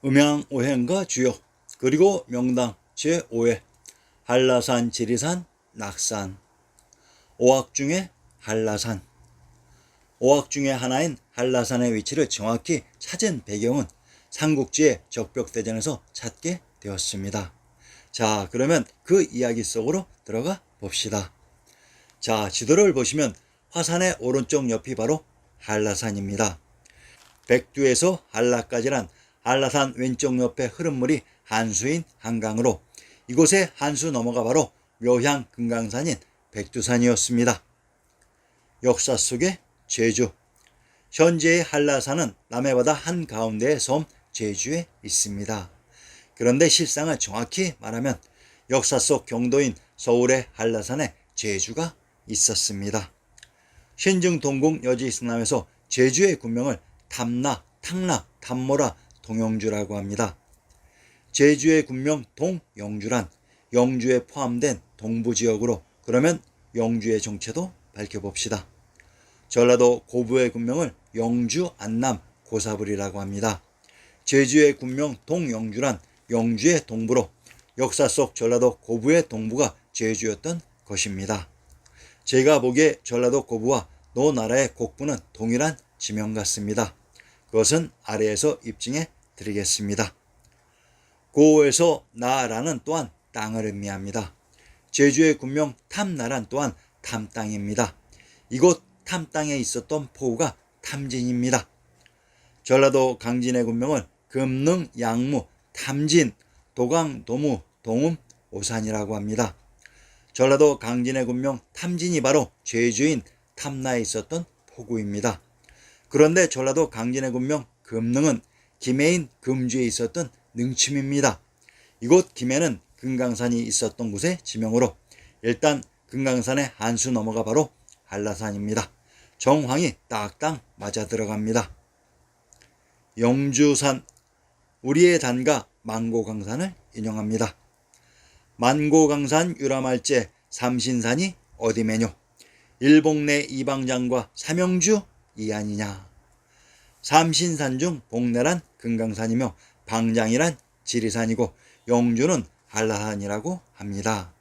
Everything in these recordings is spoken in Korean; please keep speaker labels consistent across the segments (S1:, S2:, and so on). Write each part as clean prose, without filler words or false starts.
S1: 음양 오행과 주요 그리고 명당 제5회 한라산, 지리산, 낙산. 오악 중에 한라산. 오악 중에 하나인 한라산의 위치를 정확히 찾은 배경은 삼국지의 적벽대전에서 찾게 되었습니다. 자, 그러면 그 이야기 속으로 들어가 봅시다. 자, 지도를 보시면 화산의 오른쪽 옆이 바로 한라산입니다. 백두에서 한라까지란 한라산 왼쪽 옆에 흐른 물이 한수인 한강으로 이곳에 한수 넘어가 바로 묘향 금강산인 백두산이었습니다. 역사 속의 제주. 현재의 한라산은 남해바다 한가운데의 섬 제주에 있습니다. 그런데 실상을 정확히 말하면 역사 속 경도인 서울의 한라산에 제주가 있었습니다. 신증동궁 여지승남에서 제주의 군명을 탐나, 탕나, 탐모라, 동영주라고 합니다. 제주의 군명 동영주란 영주에 포함된 동부지역으로, 그러면 영주의 정체도 밝혀봅시다. 전라도 고부의 군명을 영주, 안남, 고사불이라고 합니다. 제주의 군명 동영주란 영주의 동부로 역사 속 전라도 고부의 동부가 제주였던 것입니다. 제가 보기에 전라도 고부와 노나라의 곡부는 동일한 지명 같습니다. 그것은 아래에서 입증해 드리겠습니다. 고에서 나라는 또한 땅을 의미합니다. 제주의 군명 탐나란 또한 탐땅입니다. 이곳 탐땅에 있었던 포구가 탐진입니다. 전라도 강진의 군명을 금능, 양무, 탐진, 도강, 도무, 동음, 오산이라고 합니다. 전라도 강진의 군명 탐진이 바로 제주인 탐나에 있었던 포구입니다. 그런데 전라도 강진의 군명 금능은 김해인 금주에 있었던 능침입니다. 이곳 김해는 금강산이 있었던 곳의 지명으로 일단 금강산의 한수 넘어가 바로 한라산입니다. 정황이 딱딱 맞아 들어갑니다. 영주산. 우리의 단가 만고강산을 인용합니다. 만고강산 유람할제 삼신산이 어디매뇨. 일복내 이방장과 삼영주 이아니냐. 삼신산 중 복내란 금강산이며 방장이란 지리산이고 영주는 한라산이라고 합니다.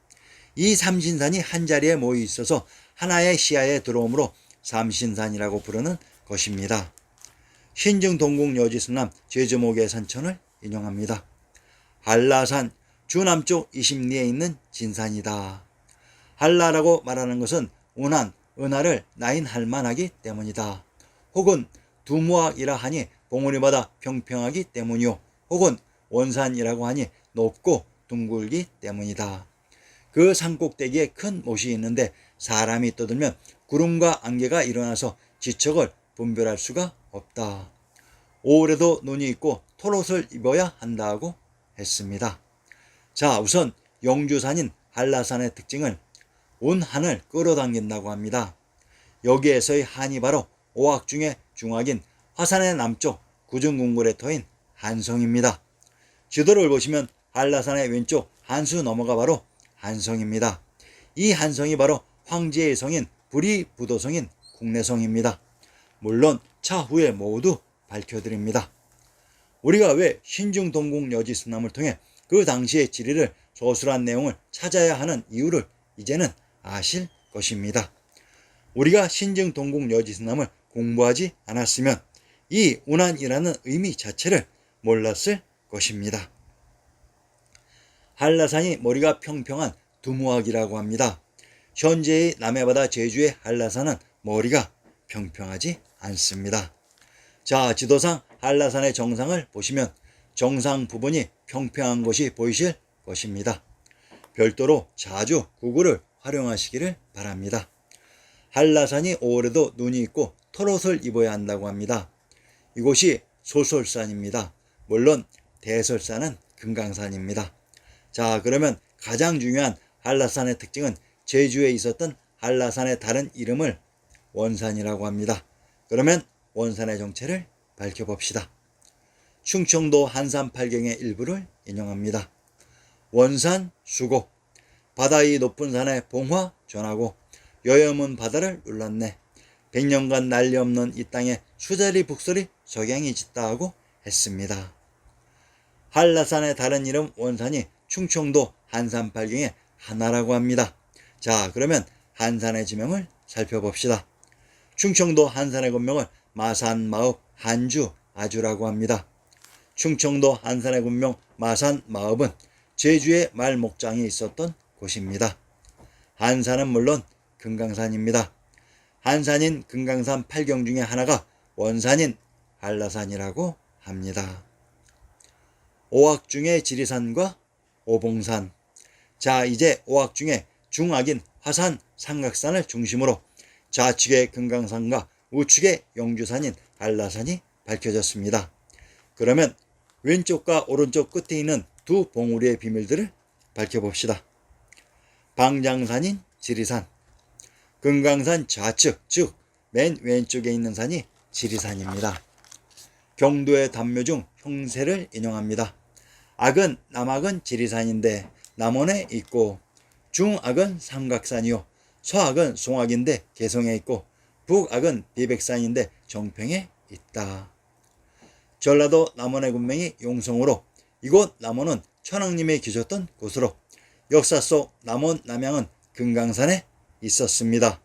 S1: 이 삼신산이 한자리에 모여 있어서 하나의 시야에 들어오므로 삼신산이라고 부르는 것입니다. 신증동궁 여지승남 제주목의 산천을 인용합니다. 한라산 주남쪽 20리에 있는 진산이다. 한라라고 말하는 것은 운한, 은하를 나인할 만하기 때문이다. 혹은 두무악이라 하니 봉우리마다 평평하기 때문이요. 혹은 원산이라고 하니 높고 둥글기 때문이다. 그 산꼭대기에 큰 못이 있는데 사람이 떠들면 구름과 안개가 일어나서 지척을 분별할 수가 없다. 올해도 눈이 있고 털옷을 입어야 한다고 했습니다. 자, 우선 영주산인 한라산의 특징을 운한을 끌어당긴다고 합니다. 여기에서의 한이 바로 오악 중에 중악인 화산의 남쪽 구중궁굴에 터인 한성입니다. 지도를 보시면 한라산의 왼쪽 한수 넘어가 바로 한성입니다. 이 한성이 바로 황제의 성인 부리부도성인 국내성입니다. 물론 차후에 모두 밝혀드립니다. 우리가 왜 신증동궁 여지승남을 통해 그 당시의 지리를 소술한 내용을 찾아야 하는 이유를 이제는 아실 것입니다. 우리가 신증동궁 여지승남을 공부하지 않았으면 이 운한이라는 의미 자체를 몰랐을 것입니다. 한라산이 머리가 평평한 두무악이라고 합니다. 현재의 남해바다 제주의 한라산은 머리가 평평하지 않습니다. 자, 지도상 한라산의 정상을 보시면 정상 부분이 평평한 것이 보이실 것입니다. 별도로 자주 구글을 활용하시기를 바랍니다. 한라산이 올해도 눈이 있고 털옷을 입어야 한다고 합니다. 이곳이 소설산입니다. 물론 대설산은 금강산입니다. 자, 그러면 가장 중요한 한라산의 특징은 제주에 있었던 한라산의 다른 이름을 원산이라고 합니다. 그러면 원산의 정체를 밝혀봅시다. 충청도 한산팔경의 일부를 인용합니다. 원산 수고. 바다 위 높은 산에 봉화 전하고 여염은 바다를 눌렀네. 100년간 난리 없는 이 땅에 수자리 북설이 석양이 짙다 하고 했습니다. 한라산의 다른 이름 원산이 충청도 한산팔경의 하나라고 합니다. 자, 그러면 한산의 지명을 살펴봅시다. 충청도 한산의 군명을 마산, 마읍, 한주, 아주라고 합니다. 충청도 한산의 군명 마산, 마읍은 제주에 말목장이 있었던 곳입니다. 한산은 물론 금강산입니다. 한산인 금강산 8경 중에 하나가 원산인 한라산이라고 합니다. 오악 중에 지리산과 오봉산. 자, 이제 오악 중에 중악인 화산, 삼각산을 중심으로 좌측의 금강산과 우측의 영주산인 한라산이 밝혀졌습니다. 그러면 왼쪽과 오른쪽 끝에 있는 두 봉우리의 비밀들을 밝혀봅시다. 방장산인 지리산, 금강산 좌측, 즉 맨 왼쪽에 있는 산이 지리산입니다. 경도의 단묘 중 형세를 인용합니다. 악은 남악은 지리산인데 남원에 있고, 중악은 삼각산이요 서악은 송악인데 개성에 있고, 북악은 비백산인데 정평에 있다. 전라도 남원의 군명이 용성으로 이곳 남원은 천왕님이 계셨던 곳으로 역사 속 남원 남양은 금강산에 있었습니다.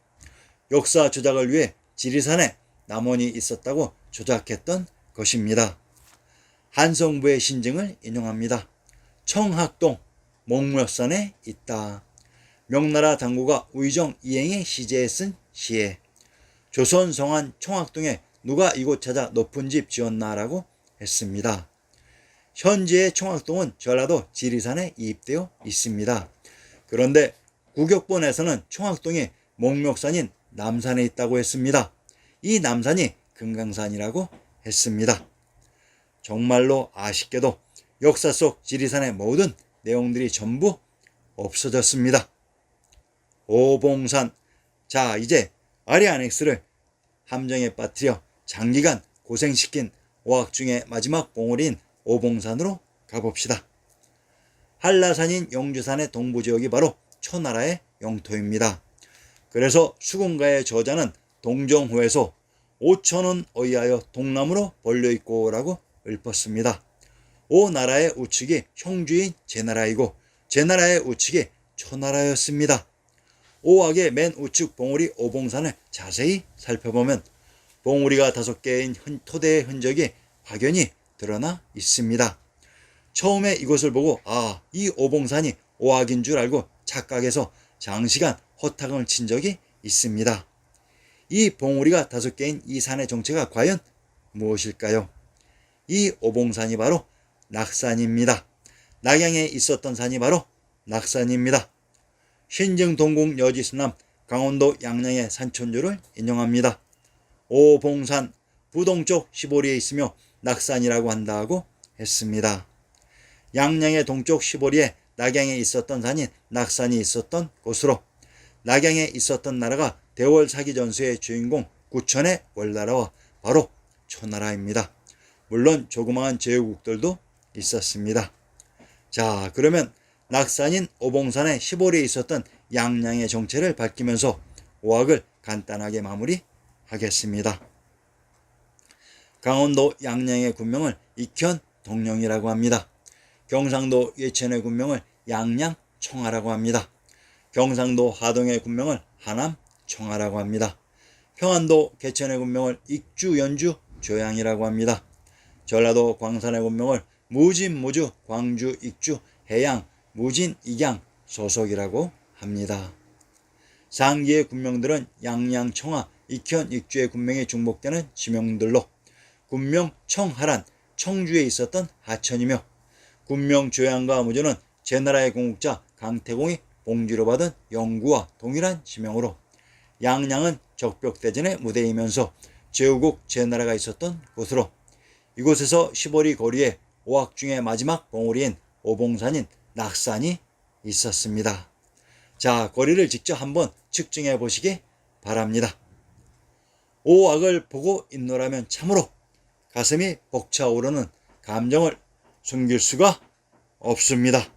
S1: 역사 조작을 위해 지리산에 남원이 있었다고 조작했던 것입니다. 한성부의 신증을 인용합니다. 청학동 목묘산에 있다. 명나라 당구가 우의정 이행의 시제에 쓴 시에 조선 성안 청학동에 누가 이곳 찾아 높은 집 지었나라고 했습니다. 현재의 청학동은 전라도 지리산에 이입되어 있습니다. 그런데 국역본에서는 청학동이 목묘산인 남산에 있다고 했습니다. 이 남산이 금강산이라고 했습니다. 정말로 아쉽게도 역사 속 지리산의 모든 내용들이 전부 없어졌습니다. 오봉산. 자, 이제 아리아넥스를 함정에 빠뜨려 장기간 고생시킨 오악 중의 마지막 봉우리인 오봉산으로 가봅시다. 한라산인 영주산의 동부지역이 바로 초나라의 영토입니다. 그래서 수군가의 저자는 동정호에서 5천원 어이하여 동남으로 벌려있고 라고 읊었습니다. 오 나라의 우측이 형주인 제나라이고 제나라의 우측이 초나라였습니다. 오악의 맨 우측 봉우리 오봉산을 자세히 살펴보면 봉우리가 5개인 토대의 흔적이 확연히 드러나 있습니다. 처음에 이것을 보고 이 오봉산이 오악인 줄 알고 착각해서 장시간 허탕을 친 적이 있습니다. 이 봉우리가 5개인 이 산의 정체가 과연 무엇일까요? 이 오봉산이 바로 낙산입니다. 낙양에 있었던 산이 바로 낙산입니다. 신증 동궁 여지수남 강원도 양양의 산천주를 인용합니다. 오봉산 부동쪽 시보리에 있으며 낙산이라고 한다고 했습니다. 양양의 동쪽 시보리에 낙양에 있었던 산인 낙산이 있었던 곳으로 낙양에 있었던 나라가 대월 사기 전수의 주인공 구천의 월나라와 바로 초나라입니다. 물론 조그마한 제후국들도 있었습니다. 자, 그러면 낙산인 오봉산의 시보리에 있었던 양양의 정체를 밝히면서 오악을 간단하게 마무리하겠습니다. 강원도 양양의 군명을 익현 동령이라고 합니다. 경상도 예천의 군명을 양양 청하라고 합니다. 경상도 하동의 군명을 하남 청하라고 합니다. 평안도 개천의 군명을 익주 연주 조양이라고 합니다. 전라도 광산의 군명을 무진 무주 광주 익주 해양 무진 익양 소속이라고 합니다. 상기의 군명들은 양양 청하 익현 익주의 군명에 중복되는 지명들로 군명 청하란 청주에 있었던 하천이며 군명 조양과 무주는 제나라의 공국자 강태공이 봉지로 받은 영구와 동일한 지명으로 양양은 적벽대전의 무대이면서 제후국 제나라가 있었던 곳으로 이곳에서 시보리 거리에 오악 중의 마지막 봉우리인 오봉산인 낙산이 있었습니다. 자, 거리를 직접 한번 측정해 보시기 바랍니다. 오악을 보고 있노라면 참으로 가슴이 벅차오르는 감정을 숨길 수가 없습니다.